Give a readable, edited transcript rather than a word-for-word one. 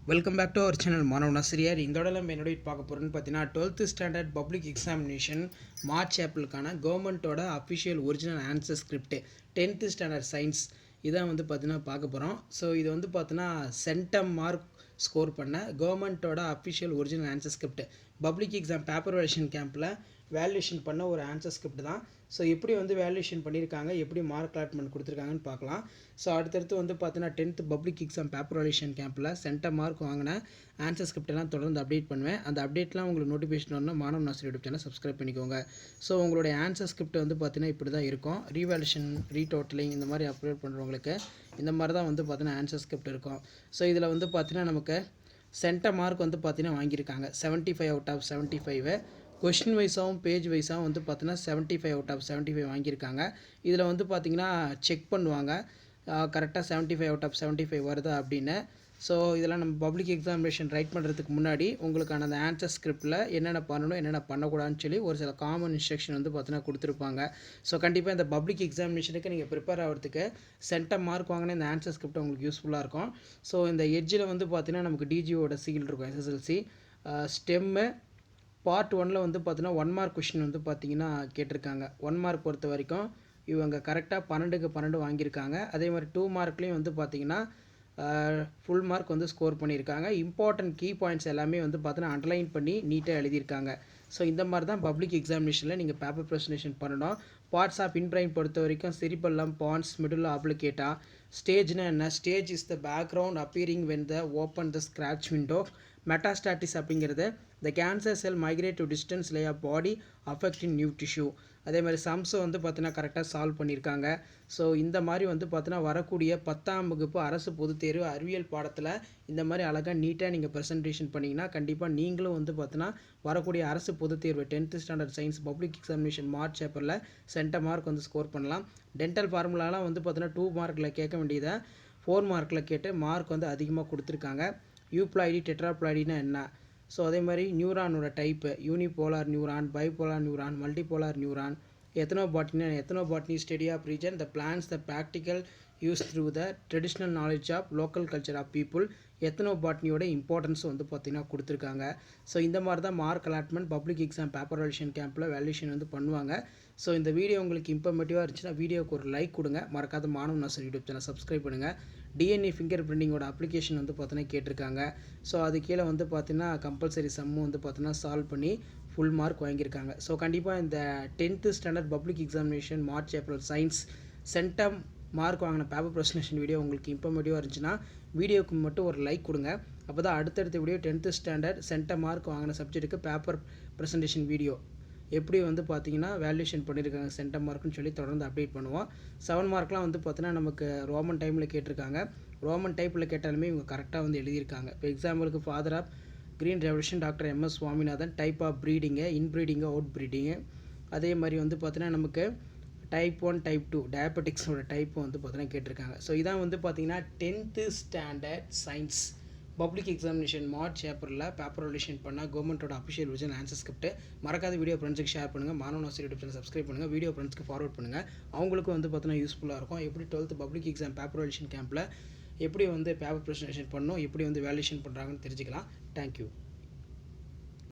Welcome back to our channel மாணவ நசிரியர். இந்த நம்ம என்னோட பார்க்க போகிறோன்னு பார்த்தீங்கன்னா 12th standard public examination March ஏப்ரலுக்கான கவர்மெண்ட்டோட official original answer script 10th standard science இதான் வந்து பார்த்தீங்கன்னா பார்க்க போகிறோம். ஸோ இது வந்து பார்த்தீங்கன்னா சென்டம் மார்க் ஸ்கோர் பண்ண கவர்மெண்ட்டோட official original answer script public exam paper valuation கேம்பில் வேல்யூஷன் பண்ண ஒரு ஆன்சர் ஸ்கிரிப்ட் தான். ஸோ எப்படி வந்து வேல்யூஷன் பண்ணியிருக்காங்க, எப்படி மார்க் அலாட்மெண்ட் கொடுத்துருக்காங்கன்னு பார்க்கலாம். ஸோ அடுத்தடுத்து வந்து பார்த்தீங்கன்னா 10th public exam paper valuation கேம்பில் சென்டம் மார்க் வாங்கின ஆன்சர் ஸ்கிரிப்டெல்லாம் தொடர்ந்து அப்டேட் பண்ணுவேன். அந்த அப்டேட்லாம் உங்களுக்கு நோட்டிஃபிகேஷன் வரணும் மாணவ நாசர் யூடியூப் சேனல் சப்ஸ்கிரைப் பண்ணிக்கோங்க. ஸோ உங்களுடைய ஆன்சர் ஸ்கிரிப்ட் வந்து பார்த்தீங்கன்னா இப்படி தான் இருக்கும். ரீவேல்யூஷன், ரீடோட்டலிங் இந்த மாதிரி அப்லோட் பண்ணுறவங்களுக்கு இந்த மாதிரி தான் வந்து பார்த்தீங்கன்னா ஆன்சர் ஸ்கிரிப்ட் இருக்கும். ஸோ இதில் வந்து பார்த்தீங்கன்னா நமக்கு சென்டம் மார்க் வந்து பார்த்தீங்கன்னா வாங்கியிருக்காங்க 75 அவுட் ஆஃப் 75. கொஷின் வைஸாகவும் பேஜ் வைஸாகவும் வந்து பார்த்தீங்கன்னா 75 அவுட் ஆஃப் 75 வாங்கியிருக்காங்க. இதில் வந்து பார்த்திங்கன்னா செக் பண்ணுவாங்க கரெக்டாக 75 அவுட் ஆஃப் 75 வருதா அப்படின்னு. ஸோ இதெல்லாம் நம்ம பப்ளிக் எக்ஸாமினேஷன் ரைட் பண்ணுறதுக்கு முன்னாடி உங்களுக்கான அந்த ஆன்சர் ஸ்கிரிப்டில் என்னென்ன பண்ணணும் என்னென்ன பண்ணக்கூடாதுன்னு சொல்லி ஒரு சில காமன் இன்ஸ்ட்ரக்ஷன் வந்து பார்த்தீங்கன்னா கொடுத்துருப்பாங்க. ஸோ கண்டிப்பாக இந்த பப்ளிக் எக்ஸாமினேஷனுக்கு நீங்கள் ப்ரிப்பேர் ஆகிறதுக்கு சென்டம் மார்க் வாங்கின இந்த ஆன்சர் ஸ்கிரிப்ட் உங்களுக்கு யூஸ்ஃபுல்லாக இருக்கும். ஸோ இந்த எட்ஜில் வந்து பார்த்தீங்கன்னா நமக்கு டிஜிஓட சீல் இருக்கும், எஸ்எஸ்எல்சி ஸ்டெம்மு பார்ட் 1ல் வந்து பார்த்தீங்கன்னா 1 மார்க் கொஷின் வந்து பார்த்தீங்கன்னா கேட்டிருக்காங்க. 1 மார்க் பொறுத்த வரைக்கும் இவங்க கரெக்டாக 12க்கு 12 வாங்கியிருக்காங்க. அதே மாதிரி 2 மார்க்லேயும் வந்து பார்த்தீங்கன்னா ஃபுல் மார்க் வந்து ஸ்கோர் பண்ணியிருக்காங்க. இம்பார்ட்டன்ட் கீ பாயிண்ட்ஸ் எல்லாமே வந்து பார்த்தீங்கன்னா அண்டர்லைன் பண்ணி நீட்டாக எழுதியிருக்காங்க. ஸோ இந்த மாதிரி தான் பப்ளிக் எக்ஸாமினேஷனில் நீங்கள் பேப்பர் ப்ரெசன்டேஷன் பண்ணணும். பார்ட்ஸ் ஆஃப் இன்பிரைன் பொறுத்த வரைக்கும் சிரிப்பல்லம், பான்ஸ், மிடில் அப்ளிகேட்டா. ஸ்டேஜ்னா என்ன? Stage is the background appearing when the open the scratch window. Metastasis அப்படிங்கிறது the cancer cell migrate to distance lay of body affecting new tissue. அதே மாதிரி சம்ஸை வந்து பார்த்தீங்கன்னா கரெக்டாக சால்வ் பண்ணியிருக்காங்க. ஸோ இந்த மாதிரி வந்து பார்த்தீங்கன்னா வரக்கூடிய 10ஆம் வகுப்பு அரசு பொதுத் தேர்வு அறிவியல் பாடத்தில் இந்த மாதிரி அழகாக நீட்டாக நீங்கள் ப்ரெசன்டேஷன் பண்ணிங்கன்னா கண்டிப்பாக நீங்களும் வந்து பார்த்தீங்கன்னா வரக்கூடிய அரசு பொதுத் தேர்வு 10th standard science public examination March ஏப்ரலில் சென்டம் மார்க் வந்து ஸ்கோர் பண்ணலாம். டென்டல் ஃபார்முலாலாம் வந்து பார்த்தீங்கன்னா 2 மார்க்கில் கேட்க வேண்டியதை 4 மார்க்கில் கேட்டு மார்க் வந்து அதிகமாக கொடுத்துருக்காங்க. யூப்ளாய்டி, டெட்ராப்ளாய்டினா என்ன? ஸோ அதே மாதிரி நியூரானோட type unipolar neuron, bipolar neuron, multipolar neuron. Ethnobotany study of region the plants the practical use through the traditional knowledge of local culture of people. எத்தனோபாட்னியோட இம்பார்ட்டன்ஸ் வந்து பார்த்திங்கன்னா கொடுத்துருக்காங்க. ஸோ இந்த மாதிரி தான் mark allotment public exam paper valuation கேம்பில் valuation வந்து பண்ணுவாங்க. ஸோ இந்த வீடியோ உங்களுக்கு இன்ஃபர்மேட்டிவாக இருந்துச்சுன்னா வீடியோக்கு ஒரு லைக் கொடுங்க. மறக்காத மாணவ நாசர் யூடியூப் சேனல் சப்ஸ்கிரைப் பண்ணுங்கள். டிஎன்ஏ ஃபிங்கர் பிரிண்டிங்கோட அப்ளிகேஷன் வந்து பார்த்தீங்கன்னா கேட்டிருக்காங்க. ஸோ அது கீழே வந்து பார்த்தீங்கன்னா கம்பல்சரி சம்மு வந்து பார்த்தீங்கன்னா சால்வ் பண்ணி ஃபுல் மார்க் வாங்கியிருக்காங்க. ஸோ கண்டிப்பாக இந்த 10th standard public examination March April science centum mark வாங்கின பேப்பர் ப்ரெசன்டேஷன் வீடியோ உங்களுக்கு இன்ஃபர்மேட்டிவாக இருந்துச்சுன்னா வீடியோக்கு மட்டும் ஒரு லைக் கொடுங்க. அப்போ தான் அடுத்தடுத்த video 10th standard centum mark வாங்கின சப்ஜெக்ட்டுக்கு பேப்பர் ப்ரெசன்டேஷன் வீடியோ எப்படி வந்து பார்த்தீங்கன்னா வேல்யூஷன் பண்ணியிருக்காங்க சென்டம் மார்க்குன்னு சொல்லி தொடர்ந்து அப்டேட் பண்ணுவோம். 7 மார்க்லாம் வந்து பார்த்தீங்கன்னா நமக்கு ரோமன் டைமில் கேட்டிருக்காங்க. ரோமன் டைப்பில் கேட்டாலுமே இவங்க கரெக்டாக வந்து எழுதியிருக்காங்க. இப்போ எக்ஸாம்பிளுக்கு father of green revolution doctor MS Swaminathan, type of breeding, inbreeding, outbreeding. அதே மாதிரி வந்து பார்த்தீங்கன்னா நமக்கு டைப் 1 டைப் 2 டயபெட்டிக்ஸோட டைப்பு வந்து பார்த்தீங்கன்னா கேட்டிருக்காங்க. ஸோ இதான் வந்து பார்த்தீங்கன்னா 10th standard science public examination March ஏப்ரலில் பேப்பர் வேல்யூஷன் பண்ணால் கவர்மெண்ட்டோட அஃபிஷியல் ஒரிஜினல் ஆன்சர் ஸ்கிரிப்ட். மறக்காத வீடியோ ஃப்ரெண்ட்ஸுக்கு ஷேர் பண்ணுங்கள். மாணவ நாசர் யூடியூப் சேனல் சப்ஸ்கிரைப் பண்ணுங்கள். வீடியோ ஃப்ரெண்ட்ஸ்க்கு ஃபார்வர்ட் பண்ணுங்கள். அவங்களுக்கும் வந்து பார்த்தீங்கன்னா யூஸ்ஃபுல்லாக இருக்கும். எப்படி 12th public exam paper valuation கேம்பில் எப்படி வந்து பேப்பர் ப்ரெசன்டேஷன் பண்ணணும், எப்படி வந்து வேல்யூஷன் பண்ணுறாங்கன்னு தெரிஞ்சுக்கலாம். தேங்க்யூ.